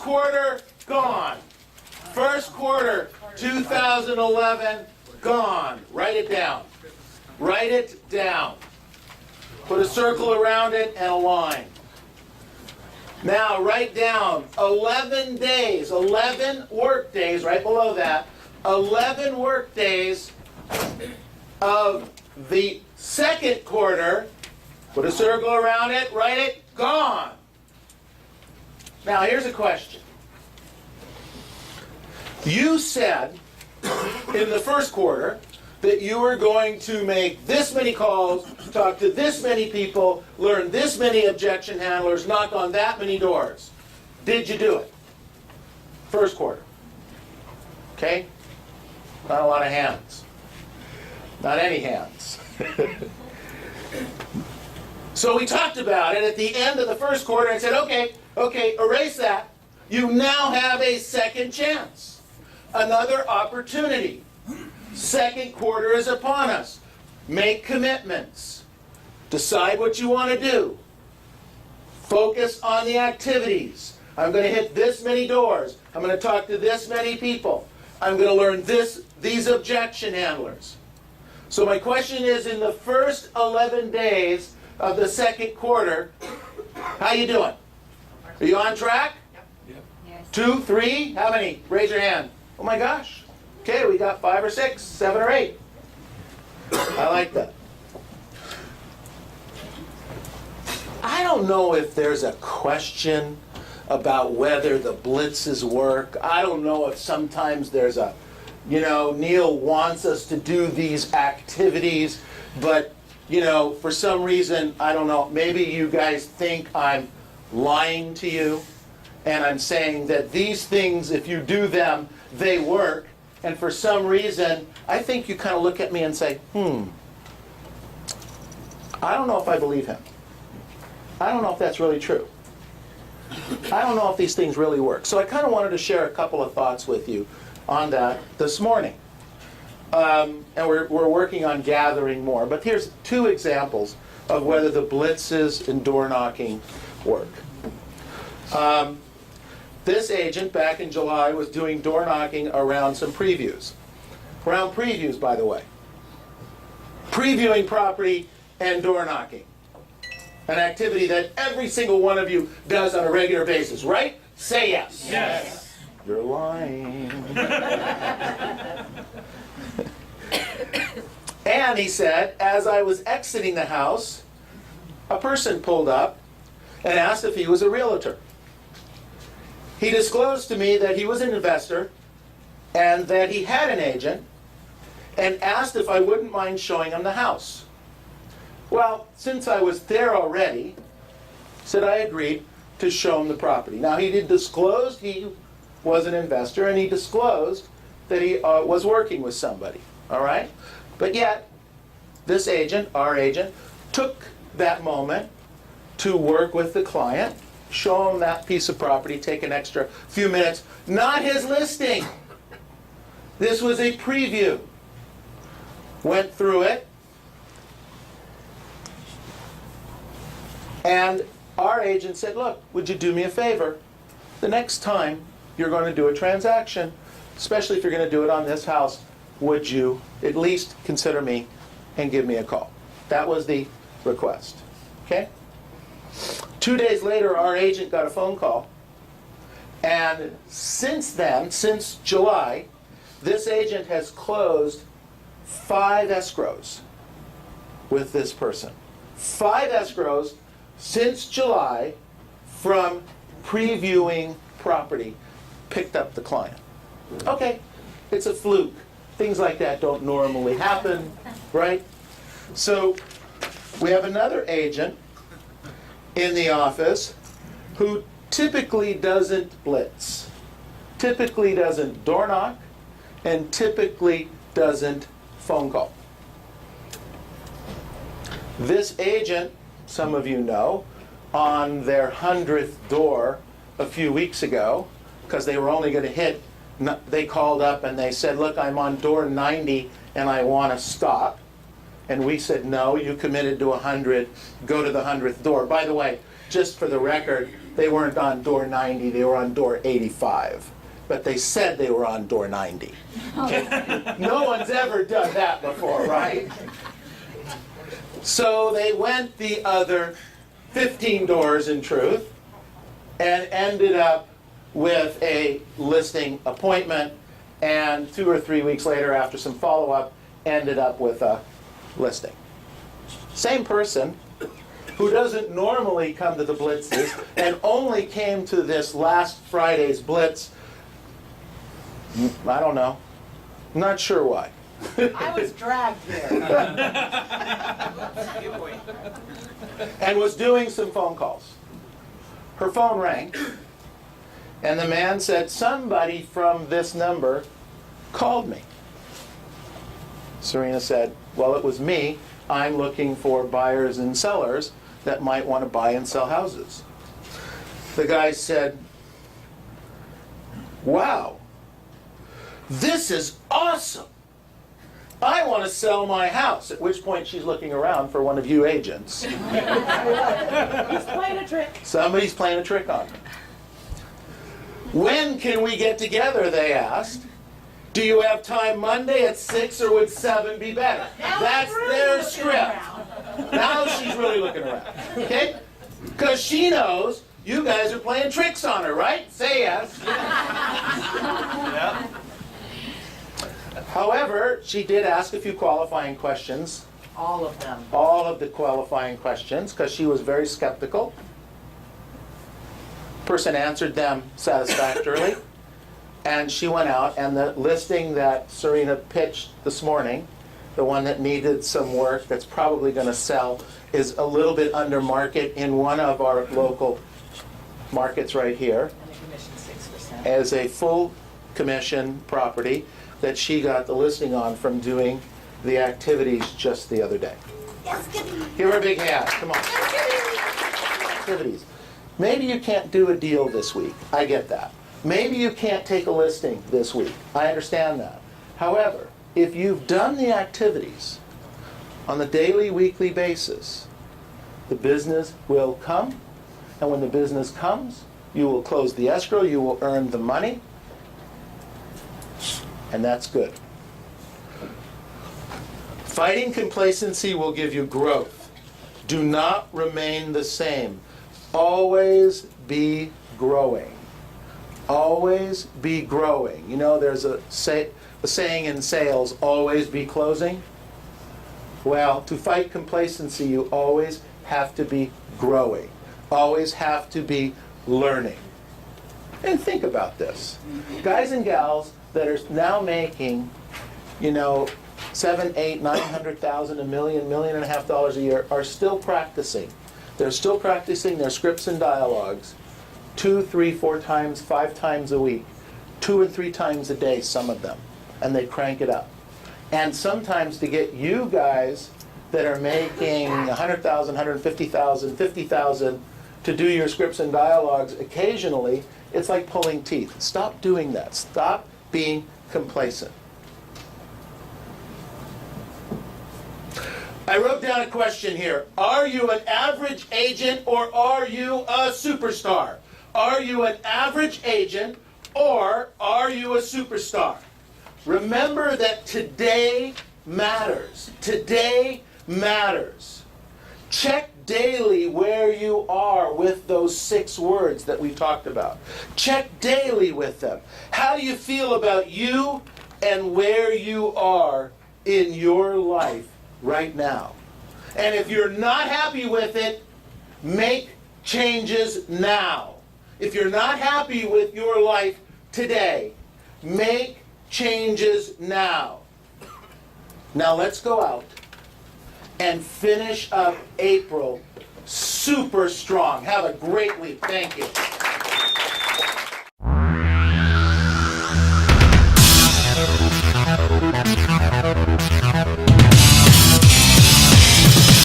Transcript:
quarter, gone. First quarter, 2011, gone. Write it down. Write it down. Put a circle around it and a line. Now write down 11 days, 11 work days, right below that, 11 work days of the second quarter. Put a circle around it, write it, gone. Now here's a question. You said in the first quarter that you were going to make this many calls, talk to this many people, learn this many objection handlers, knock on that many doors. Did you do it? First quarter. Okay? Not a lot of hands. Not any hands. So we talked about it at the end of the first quarter and said, okay, erase that. You now have a second chance. Another opportunity. Second quarter is upon us. Make commitments. Decide what you want to do. Focus on the activities. I'm going to hit this many doors. I'm going to talk to this many people. I'm going to learn these objection handlers. So my question is, in the first 11 days of the second quarter, how you doing? Are you on track? Yep. Yes. 2, 3, how many? Raise your hand. Oh my gosh. Okay, we got 5 or 6, 7 or 8. I like that. I don't know if there's a question about whether the blitzes work. I don't know if sometimes there's a, Neil wants us to do these activities, but, for some reason, I don't know, maybe you guys think I'm lying to you, and I'm saying that these things, if you do them, they work. And for some reason, I think you kind of look at me and say, I don't know if I believe him. I don't know if that's really true. I don't know if these things really work. So I kind of wanted to share a couple of thoughts with you on that this morning. And we're working on gathering more. But here's 2 examples of whether the blitzes and door knocking work. This agent, back in July, was doing door knocking around some previews. Around previews, by the way. Previewing property and door knocking. An activity that every single one of you does on a regular basis, right? Say yes. Yes. You're lying. And he said, as I was exiting the house, a person pulled up and asked if he was a realtor. He disclosed to me that he was an investor and that he had an agent, and asked if I wouldn't mind showing him the house. Well, since I was there already, said I agreed to show him the property. Now, he did disclose he was an investor, and he disclosed that he was working with somebody, all right? But yet, this agent, our agent, took that moment to work with the client, show him that piece of property, take an extra few minutes. Not his listing. This was a preview. Went through it. And our agent said, look, would you do me a favor? The next time you're going to do a transaction, especially if you're going to do it on this house, would you at least consider me and give me a call? That was the request. Okay? 2 days later, our agent got a phone call. And since then, since July, this agent has closed 5 escrows with this person. 5 escrows since July from previewing property, picked up the client. Okay, it's a fluke. Things like that don't normally happen, right? So we have another agent in the office who typically doesn't blitz, typically doesn't door knock, and typically doesn't phone call. This agent, some of you know, on their 100th door a few weeks ago, because they were only going to hit, they called up and they said, look, I'm on door 90 and I want to stop. And we said, no, you committed to 100, go to the 100th door. By the way, just for the record, they weren't on door 90, they were on door 85. But they said they were on door 90. No one's ever done that before, right? So they went the other 15 doors in truth and ended up with a listing appointment, and 2 or 3 weeks later, after some follow-up, ended up with a listing. Same person who doesn't normally come to the blitzes and only came to this last Friday's blitz. I don't know. I'm not sure why. I was dragged there. And was doing some phone calls. Her phone rang, and the man said, somebody from this number called me. Serena said, well, it was me. I'm looking for buyers and sellers that might want to buy and sell houses. The guy said, wow, this is awesome. I want to sell my house. At which point she's looking around for one of you agents. He's playing a trick. Somebody's playing a trick on her. When can we get together, they asked. Do you have time Monday at 6 or would 7 be better? That's their script. Now she's really looking around. Okay? Because she knows you guys are playing tricks on her, right? Say yes. Yeah. However, she did ask a few qualifying questions. All of them. All of the qualifying questions, because she was very skeptical. Person answered them satisfactorily. And she went out, and the listing that Serena pitched this morning, the one that needed some work, that's probably going to sell, is a little bit under market in one of our local markets right here. And the commission 6%. As a full commission property that she got the listing on from doing the activities just the other day. Give her a big hand. Come on. Activities. Maybe you can't do a deal this week. I get that. Maybe you can't take a listing this week. I understand that. However, if you've done the activities on the daily, weekly basis, the business will come. And when the business comes, you will close the escrow, you will earn the money, and that's good. Fighting complacency will give you growth. Do not remain the same. Always be growing. Always be growing. You know, there's a saying in sales, always be closing. Well, to fight complacency, you always have to be growing. Always have to be learning. And think about this. Guys and gals that are now making, you know, $700,000, $800,000, $900,000, $1 million, $1.5 million a year are still practicing. They're still practicing their scripts and dialogues 2, 3, 4 times, 5 times a week, 2 and 3 times a day, some of them, and they crank it up. And sometimes to get you guys that are making $100,000, $150,000, $50,000 to do your scripts and dialogues occasionally, it's like pulling teeth. Stop doing that. Stop being complacent. I wrote down a question here. Are you an average agent or are you a superstar? Are you an average agent or are you a superstar? Remember that today matters. Today matters. Check daily where you are with those 6 words that we talked about. Check daily with them. How do you feel about you and where you are in your life right now? And if you're not happy with it, make changes now. If you're not happy with your life today, make changes now. Now let's go out and finish up April super strong. Have a great week. Thank you.